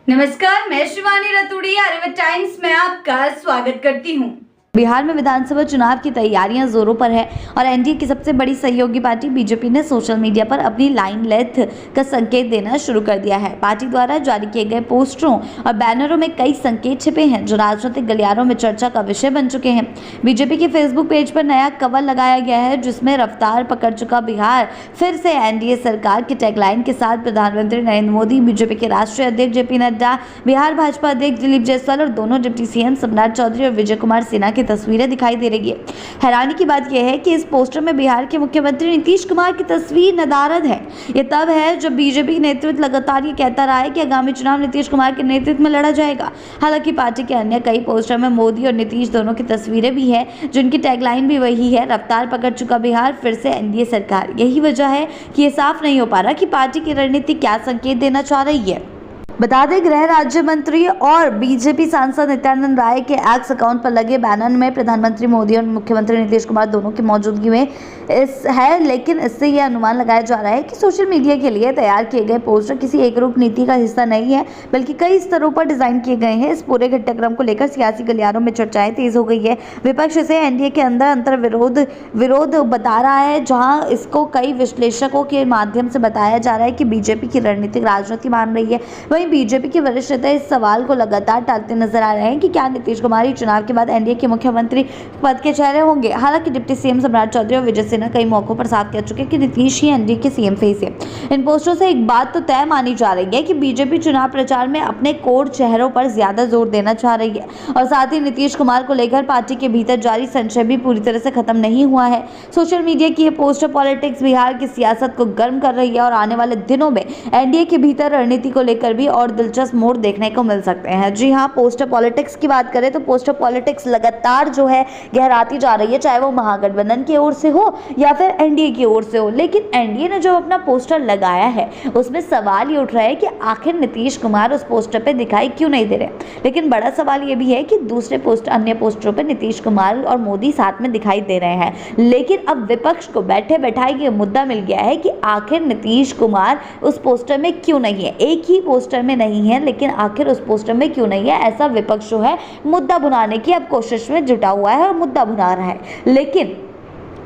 नमस्कार, मैं शिवानी रतूड़ी आर्यभट्ट टाइम्स में आपका स्वागत करती हूँ। बिहार में विधानसभा चुनाव की तैयारियां जोरों पर है और एनडीए की सबसे बड़ी सहयोगी पार्टी बीजेपी ने सोशल मीडिया पर अपनी लाइन लेथ का संकेत देना शुरू कर दिया है। पार्टी द्वारा जारी किए गए पोस्टरों और बैनरों में कई संकेत छिपे हैं जो राजनीतिक गलियारों में चर्चा का विषय बन चुके हैं। बीजेपी के फेसबुक पेज पर नया कवर लगाया गया है जिसमें रफ्तार पकड़ चुका बिहार फिर से एनडीए सरकार की टैगलाइन के साथ प्रधानमंत्री नरेंद्र मोदी, बीजेपी के राष्ट्रीय अध्यक्ष जेपी नड्डा, बिहार भाजपा अध्यक्ष दिलीप जायसवाल और दोनों डिप्टी सीएम सम्राट चौधरी और विजय कुमार सिन्हा की तस्वीरें दिखाई दे रही है। हैरानी की बात यह है कि इस पोस्टर में बिहार के मुख्यमंत्री नीतीश कुमार की तस्वीर नदारद है। यह तब है जब बीजेपी नेतृत्व लगातार ये कहता रहा है कि आगामी चुनाव नीतीश कुमार के नेतृत्व में लड़ा जाएगा। हालांकि पार्टी के अन्य कई पोस्टर में मोदी और नीतीश दोनों की तस्वीरें भी है जिनकी टैगलाइन भी वही है, रफ्तार पकड़ चुका बिहार फिर से एनडीए सरकार। यही वजह है कि ये साफ नहीं हो पा रहा कि पार्टी की रणनीति क्या संकेत देना चाह रही है। बता दें, गृह राज्य मंत्री और बीजेपी सांसद नित्यानंद राय के एक्स अकाउंट पर लगे बैनर में प्रधानमंत्री मोदी और मुख्यमंत्री नीतीश कुमार दोनों की मौजूदगी में लेकिन इससे यह अनुमान लगाया जा रहा है कि सोशल मीडिया के लिए तैयार किए गए पोस्टर किसी एकरूप नीति का हिस्सा नहीं है बल्कि कई स्तरों पर डिजाइन किए गए हैं। इस पूरे घटनाक्रम को लेकर सियासी गलियारों में चर्चाएं तेज हो गई है। विपक्ष इसे एनडीए के अंदर अंतर विरोध बता रहा है, जहां इसको कई विश्लेषकों के माध्यम से बताया जा रहा है कि बीजेपी की रणनीतिक राजनीति मान रही है। वहीं बीजेपी के वरिष्ठ नेता इस सवाल को लगातार टालते नजर आ रहे हैं कि क्या नीतीश कुमार ही चुनाव के बाद एनडीए के मुख्यमंत्री पद के चेहरे होंगे। हालांकि डिप्टी सीएम सम्राट चौधरी और विजय सिन्हा कई मौकों पर साफ कह चुके हैं कि नीतीश ही एनडीए के सीएम फेस है। इन पोस्टरों से एक बात तो तय मानी जा रही है कि बीजेपी चुनाव प्रचार में अपने कोर चेहरों पर ज्यादा जोर देना चाह रही है और साथ ही नीतीश कुमार को लेकर पार्टी के भीतर जारी संशय भी पूरी तरह से खत्म नहीं हुआ है। सोशल मीडिया की ये पोस्टर पॉलिटिक्स बिहार की सियासत को गर्म कर रही है और आने वाले दिनों में एनडीए के भीतर रणनीति को लेकर भी और दिलचस्प मोड़ देखने को मिल सकते हैं। जी हां, पोस्टर पॉलिटिक्स की बात करें तो पोस्टर पॉलिटिक्स लगातार जो है गहराती जा रही है, चाहे वो महागठबंधन की ओर से हो या फिर एनडीए की ओर से हो। लेकिन एनडीए ने जो अपना पोस्टर लगाया है उसमें सवाल ये उठ रहा है कि आखिर नीतीश कुमार उस पोस्टर पे दिखाई क्यों नहीं दे रहे। लेकिन बड़ा सवाल ये भी है कि दूसरे पोस्टर अन्य पोस्टरों पे नीतीश कुमार और मोदी साथ में दिखाई दे रहे हैं। लेकिन अब विपक्ष को बैठे बैठाए ये मुद्दा मिल गया है कि आखिर नीतीश कुमार उस पोस्टर में क्यों नहीं है। एक ही पोस्टर में नहीं है लेकिन आखिर उस पोस्टर में क्यों नहीं है, ऐसा विपक्ष जो है मुद्दा भुनाने की अब कोशिश में जुटा हुआ है और मुद्दा भुना रहा है। लेकिन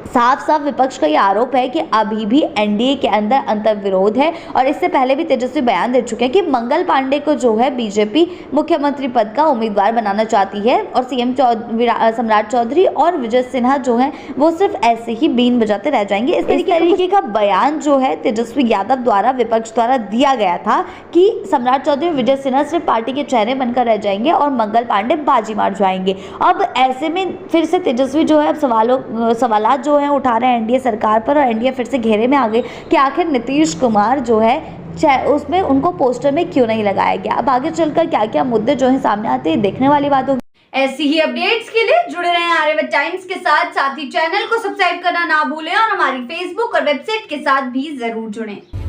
साफ साफ विपक्ष का ये आरोप है कि अभी भी एनडीए के अंदर अंतर विरोध है और इससे पहले भी तेजस्वी बयान दे चुके हैं कि मंगल पांडे को जो है बीजेपी मुख्यमंत्री पद का उम्मीदवार बनाना चाहती है और सीएम सम्राट चौधरी और विजय सिन्हा जो है वो सिर्फ ऐसे ही बीन बजाते रह जाएंगे। इस तरीके का बयान जो है तेजस्वी यादव द्वारा विपक्ष द्वारा दिया गया था कि सम्राट चौधरी और विजय सिन्हा सिर्फ पार्टी के चेहरे बनकर रह जाएंगे और मंगल पांडे बाजी मार जाएंगे। अब ऐसे में फिर से तेजस्वी जो है अब सवाल जो उठा रहे हैं एनडीए सरकार पर और एनडीए फिर से घेरे में आ गए कि आखिर नीतीश कुमार जो है उसमें उनको पोस्टर में क्यों नहीं लगाया गया। अब आगे चलकर क्या क्या मुद्दे जो है सामने आते हैं देखने वाली बात होगी। ऐसी ही अपडेट्स के लिए जुड़े रहें आर्यभट्ट टाइम्स के साथ ही चैनल को सब्सक्राइब करना ना भूलें और हमारी फेसबुक और वेबसाइट के साथ भी जरूर जुड़ें।